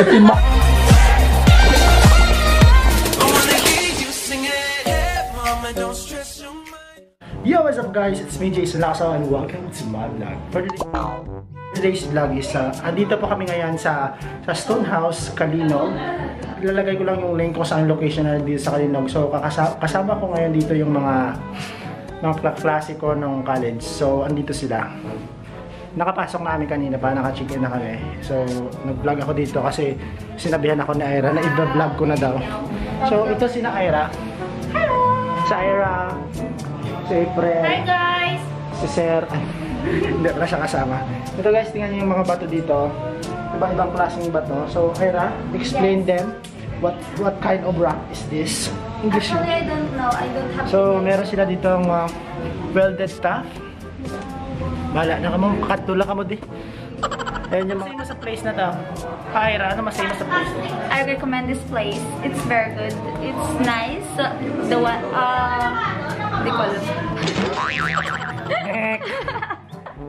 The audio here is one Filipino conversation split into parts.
Yo, what's up guys? It's me, Jason Lacaw, and welcome to my vlog. For today's vlog is, andito po kami ngayon sa Stonehouse, Kalinog. Ilalagay ko lang yung link kung saan location na dito sa Kalinog. So, kasama ko ngayon dito yung mga klase ko ng college. So, andito sila. Nakapasok na kami kanina pa, naka-check in na kami. So, nag-vlog ako dito kasi sinabihan ako ni Ira na i-vlog ko na daw. So, ito sina Ira. Hello! Si Ira. Si April. Hi guys! Si Sir. Hindi pala siya kasama. Ito guys, tingnan niyo yung mga bato dito. Iba-ibang klaseng bato. So, Ira, explain them. What kind of rock is this? English. Actually, I don't know. I don't have. So, meron sila dito ang welded stuff. Bahala na ka mo. Katula ka mo di. Ayan yung mga sa place na to. Ira, ano masaya mo sa place? I recommend this place. It's very good. It's nice. The one, they call it.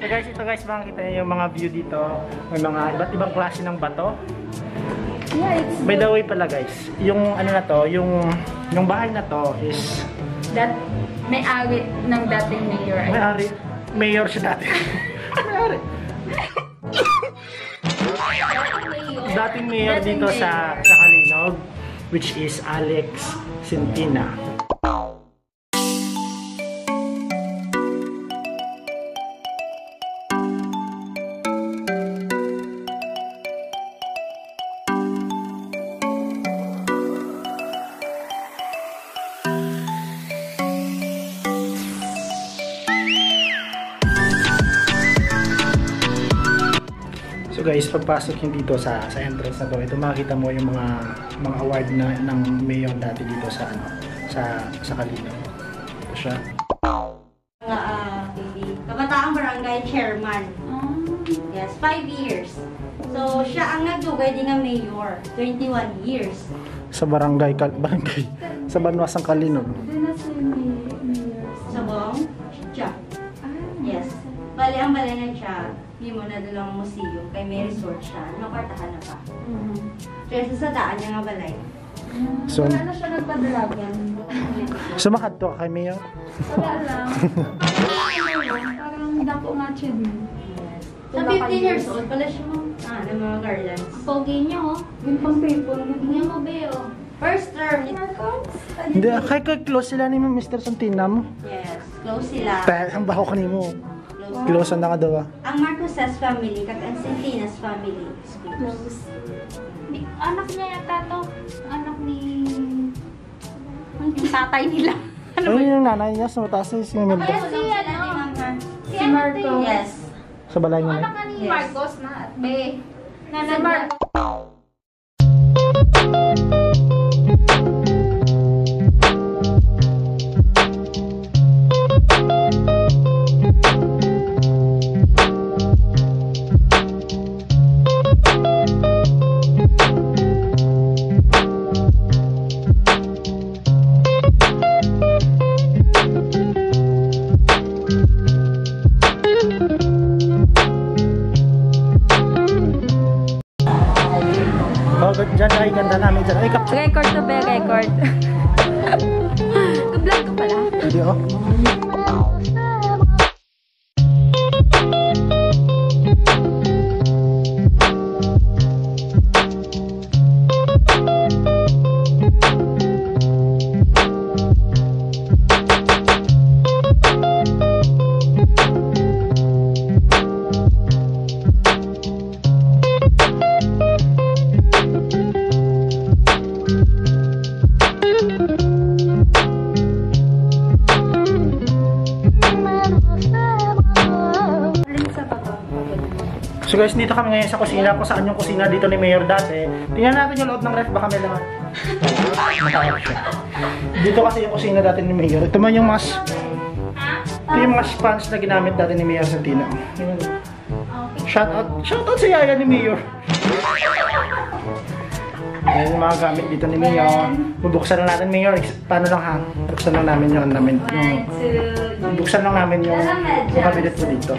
So guys, ito guys, makikita niyo yung mga view dito. May mga iba't ibang klase ng bato. Yeah, it's By the way pala guys, yung ano na to, yung bahay na to is that may-ari ng dating mayor. may-ari. Mayor siya dati. May-ari. Dating mayor dito sa Kalinog, which is Alex Centina. So guys, pagpasok yung dito sa entrance na to, ito makikita mo yung mga award na ng mayor dati dito sa Kalinog. Ito siya. Kabataang Barangay Chairman. Yes, 5 years. So, siya ang nagdugay din ng mayor. 21 years. Sa barangay sa Banwasang Kalinog. Sa buong siya. Yes. Bali, ang balanan siya, hindi mo na dalang museo. Kay may resort siya. Nakartahan na pa. Kaya sa daan niya nga balay. So, wala na siya nagpadalagan. sumakad to kay mayor? Wala lang. Parang dapo nga siya din. Sa 15 years old pala siya mo. Ng mga garlands. Pogi niya, oh. Yung pang-paper. Hindi mo ba, oh. First term. Hindi, kay close sila ni Mr. Santina mo. Yes, close sila. Ang baho ka ni mo. Close na ka daw. Ang Marcoses family, kag ang Centina's family is close. Anak niya yata to. Anak ni... Ang tatay nila. Ano yung nanay niya sa mataas si Imelda? Kaya si ano? Si Marcos. Yes. Sa balay niya. Anak ni Yes. Marcos na. Be. Si Marcos. Diyan ay ganda namin dyan. Ay, Record to be record. Ka-vlog ko pala. video. So guys, dito kami ngayon sa kusina, kung saan yung kusina dito ni Mayor dati. Tingnan natin yung loob ng ref, baka may laman. Dito kasi yung kusina dati ni Mayor. Ito man yung mas... Ito yung mga sponge na ginamit dati ni Mayor Santina. Shoutout sa yaya ni Mayor. Ayan yung mga gamit dito ni Mayor. Bubuksan lang natin, Mayor. Paano lang ha? Buksan lang namin yung... Buksan lang namin yung kabinet mo dito.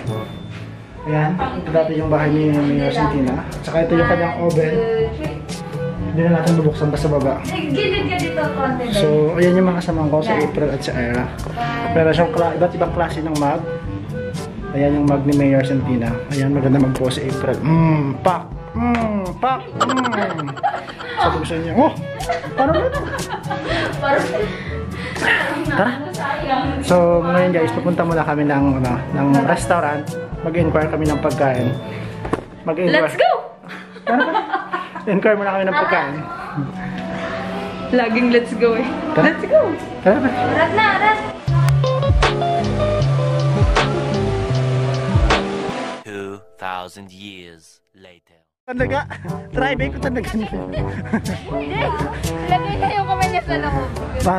Ayan, ito dati yung bahay ni Mayor Santina. Tsaka ito yung kanyang oven. Hindi na natin bubuksan basta baba. Gilid ka dito konti. So, ayan yung mga kasama ko sa April at sa Era. Meron siyang iba't ibang klase ng mug. Ayan yung mug ni Mayor Santina. Ayan, maganda mag po si April. Pak! Pak! Sabi ko sa inyo, oh! Parang ito! Tara! So, ngayon guys, pupunta muna kami ng restaurant. Mag-inquire kami ng pagkain. Let's go! Inquire muna kami ng pagkain. Laging let's go eh. Tara. Let's go! Tara ba? Arat na, arat! 2,000 years later. Tandaga! Try ba ko tandaga niyo? Hindi! Lagay na yung kamay niya sa loob.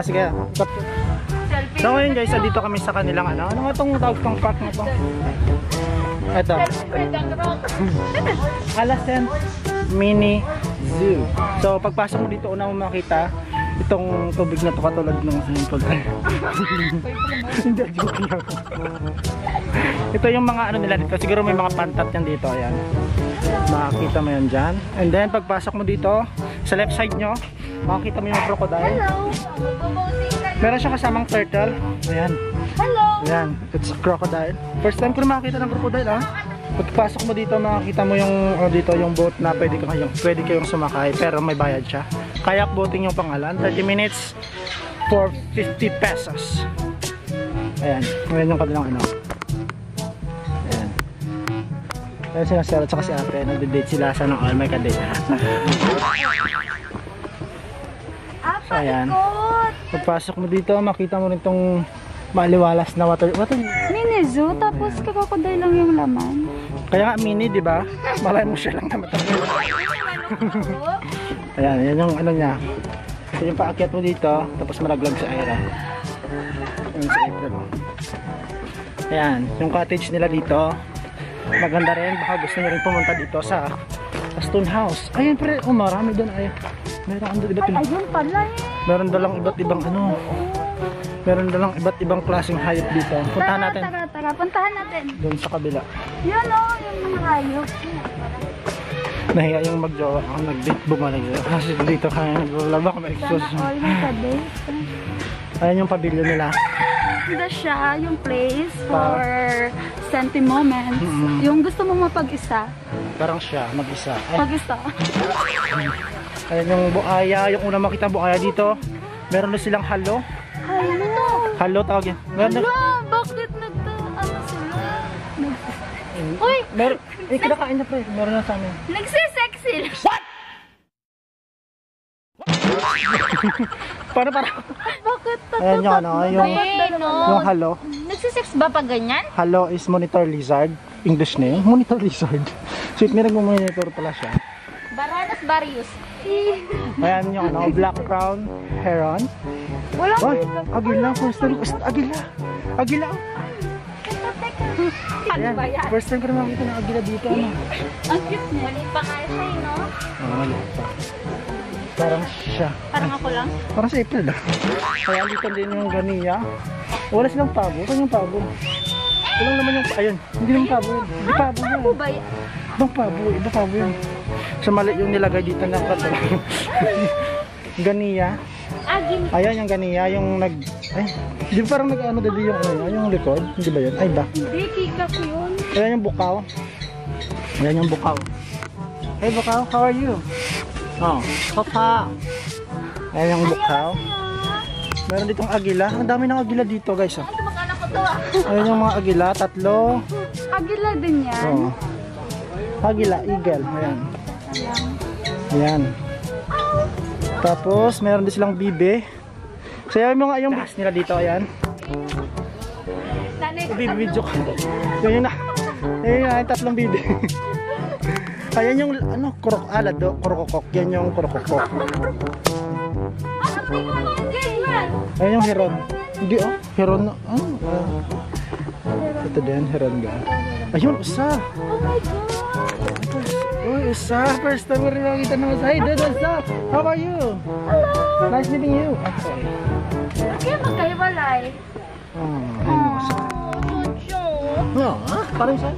Sige. Selfie. So ngayon guys, dito kami sa kanilang ano nga itong tawag tong park na to? Ito. Alasen Mini Zoo. So pagpasok mo dito, una mo makita itong tubig na to katulad ng swimming pool. Hindi, joke lang. Ito yung mga ano nila dito. Siguro may mga pantat yan dito. Ayan. Makikita mo yan dyan. And then pagpasok mo dito, sa left side nyo, makikita mo yung crocodile. Hello! Meron siyang kasamang turtle. Ayan. Hello! Ayan. It's crocodile. First time ko na makakita ng crocodile, ha? Pagpasok mo dito, makikita mo yung dito yung boat na pwede kayong sumakay, pero may bayad siya. Kayak boating yung pangalan. 30 minutes for 50 pesos. Ayan. Ayan yung kanilang ano. Ayan. Ayan sila Sarah at saka si ate. Nagde-date sila sa ng all my kadate. So, ayan. Pagpasok mo dito, makita mo rin itong maliwalas na water. Mini zoo, tapos crocodile lang yung laman. Kaya nga mini, di ba? Malay mo siya lang na matapos. Ayan, yan yung ano niya. So, yung paakyat mo dito, tapos malaglag sa Aira. Ayan sa April. Ayan, yung cottage nila dito. Maganda rin, baka gusto nyo rin pumunta dito sa Stone House. Ayan, pre, marami doon. Ayan. Meron iba't ibang. Ayun pala eh. Meron dalang iba't ibang ano. Meron dalang iba't ibang klaseng hayop dito. Puntahan natin. Tara, puntahan natin. Doon sa kabila. Yan o, yung mga hayop. Nahiya yung magjowa ako, nag-date bumalik. Kasi dito kaya naglalaba kami exhaust. Sana all yung kadate. Ayan yung pavilion nila. Ito siya, yung place for senti moments. Yung gusto mo mapag-isa. Parang siya, mag-isa. Pag-isa. Ayan yung buaya, yung una makita buaya dito. Meron na silang halo. Hello! Halo tawag yan. Hello! Bakit ano sila? Uy! Meron, kinakain na pre. Meron na sa amin. Nagsisexy! What? Para. Bakit? Ayan yung ano, yung halo. Nagsisex ba pag ganyan? Halo is monitor lizard. English name, monitor lizard. So may nagmo-monitor pala siya. Baranas Barius. Ayan yung ano, black crown heron. Walang agila. First time ko, agila. Ano ba yan? First time ko na makita ng agila dito. Ano? Ang cute mo. Mali pa kaya sa'yo, no? Maliit pa. Parang siya. Parang ako lang. Parang sa April daw. Kaya dito din yung ganiya. Wala silang pabo. Saan yung pabo? Walang naman yung, ayun. Hindi naman pabo yun. Hindi pabo yun. Ano ba yan? Ibang pabo. Iba pabo yun. So mali yung nilagay dito ng kato. Ganiya. Agin. Ayan yung ganiya. Yung nag... Ay, di ba parang nag-ano dito yung ano, yung likod? Hindi ba yun? Ay ba? Hindi, kika ko yun. Ayan yung bukaw. Ayan yung bukaw. Hey bukaw, how are you? Oh, papa. Ayan yung bukaw. Meron ditong agila. Ang dami ng agila dito guys. Oh. Ay, kumakanak ko to ah. Ayan yung mga agila, tatlo. Agila din yan. Oh. Agila, eagle. Ayan. Ayan. Tapos, meron din silang bibe. So, yung mga yung gas nila dito, ayan. Nanay ko Bibidyo ka. Yan yung na. Ayan yung tatlong bibe. Ayan yung, ano, alado, krokokok. Yan yung krokokok. Ayan yung heron. Hindi, oh. Heron na. Ito din, heron ga. Ayun, usa. Oh my God. Uy, usa. First time ko rin makita ng usa. Hey, dude, what's up? How are you? Hello. Nice meeting you. Okay. Kaya magkahiwalay. Ayun yung usa. Chucho. Parang saan?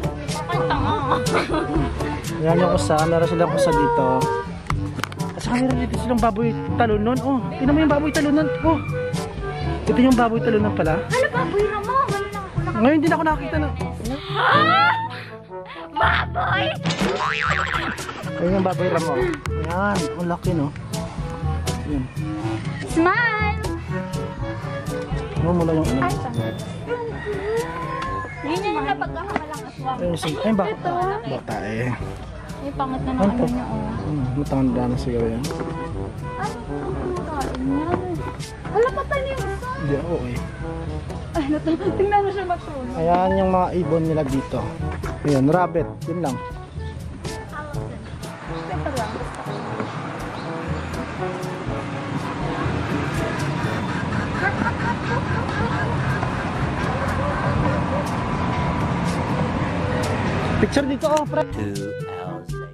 Yan yung usa. Meron silang usa dito. At saka meron dito silang baboy talunon. Oh, tingnan mo yung baboy talunon. Oh, ito yung baboy talunon pala. Ano baboy na mo? Ngayon lang ako nakakita. Ngayon din ako nakakita na. Baboy! Ayun yung baboy ramo. Ayan, ang laki no. Ayan. Smile! Ano mula yung ano? Ganyan yung napagkakamalang aswang. Ayun, bata. Bata eh. Ay, pangit na ng ano niya, Matanda na siguro yan. Ano ang kain niya? Wala pa tayo yung isa. Hindi ako eh. Ay, tingnan mo siya matulog. Ayan yung mga ibon nila dito. Ayan, rabbit. Yun lang. Ito lang. Picture dito oh, pre. 2 hours later.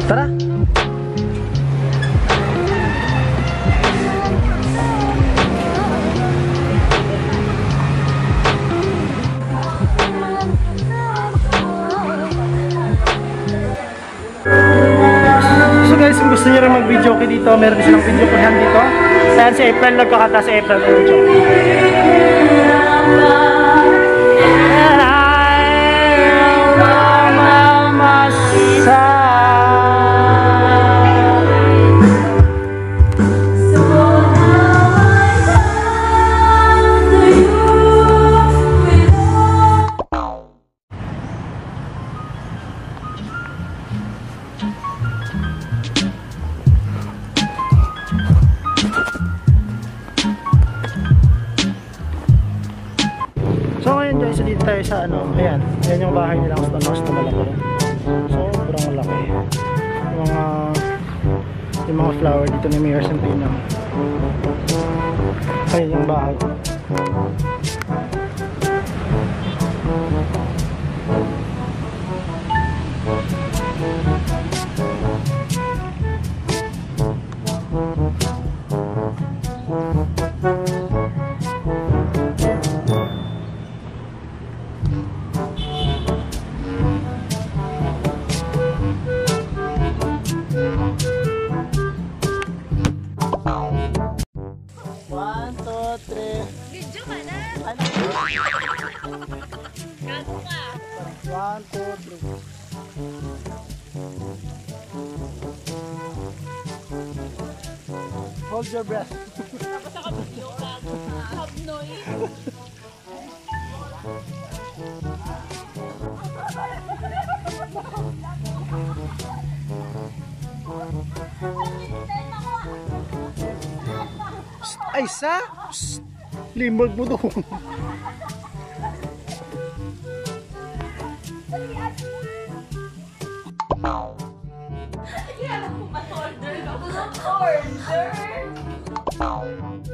Tara. So guys, kung gusto niyo rin mag-video okay dito, meron din silang video ko dito. Ayan si April, nagkakata si April. So ngayon guys, dito tayo sa ano, ayan, ayan yung bahay nilang stone house na malaki. Sobrang malaki. Yung mga flower dito ni Mayor Centeno. Ayan yung bahay. Video ka na. Gago ka. 1, 2, 3. Hold your breath. Ay, sa? Limag mo doon.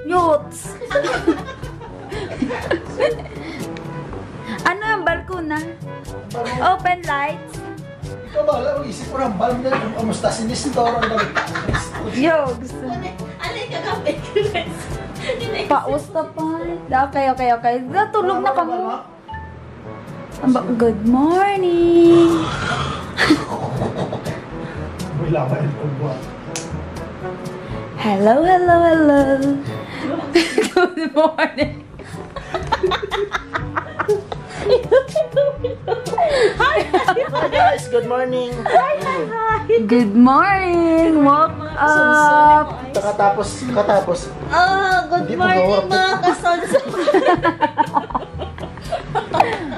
Yots! Ano yung balkona? Open lights? Ikaw ba, alam, isip ko ng balm na kamusta sinistoro ang balita. Yogs! Paus ka pa. Okay. Natulog na kami. Good morning! Wala ba yung pagbuhat? Hello. Good morning! Hi guys, good morning! Good morning! Woke up! Katapos. Good morning mga kasonso.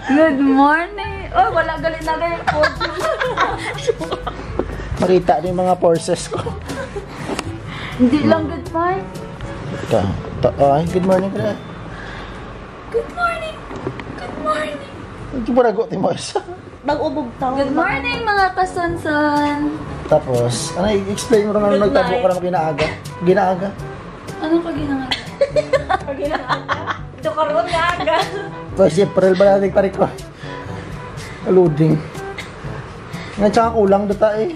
Good morning! Oh, wala galit na rin po. Makita din yung mga forces ko. Hindi lang good morning. Good morning ka na. Good morning! Good morning! Hindi mo ragot ni Moisa. Mag-ubog tao. Good morning mga kasonson! Tapos, ano, i-explain mo naman magtabo ka ng kinaaga. Ginaaga. Ano ka ginagawa? Ito karoon na aga. Tapos, April ba natin parik ko? Loading. Nga, tsaka kulang data eh.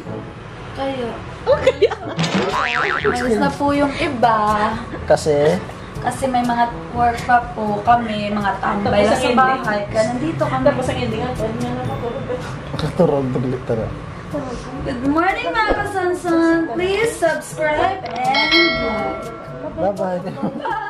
Kayo. Okay. Malis na po yung iba. Kasi, Kasi may mga work pa po kami, mga tambay na sa bahay. Kaya nandito kami. Tapos ang ending nga po, turog baglit tara. Good morning mga kasansan! Please subscribe and like. Bye-bye. Bye!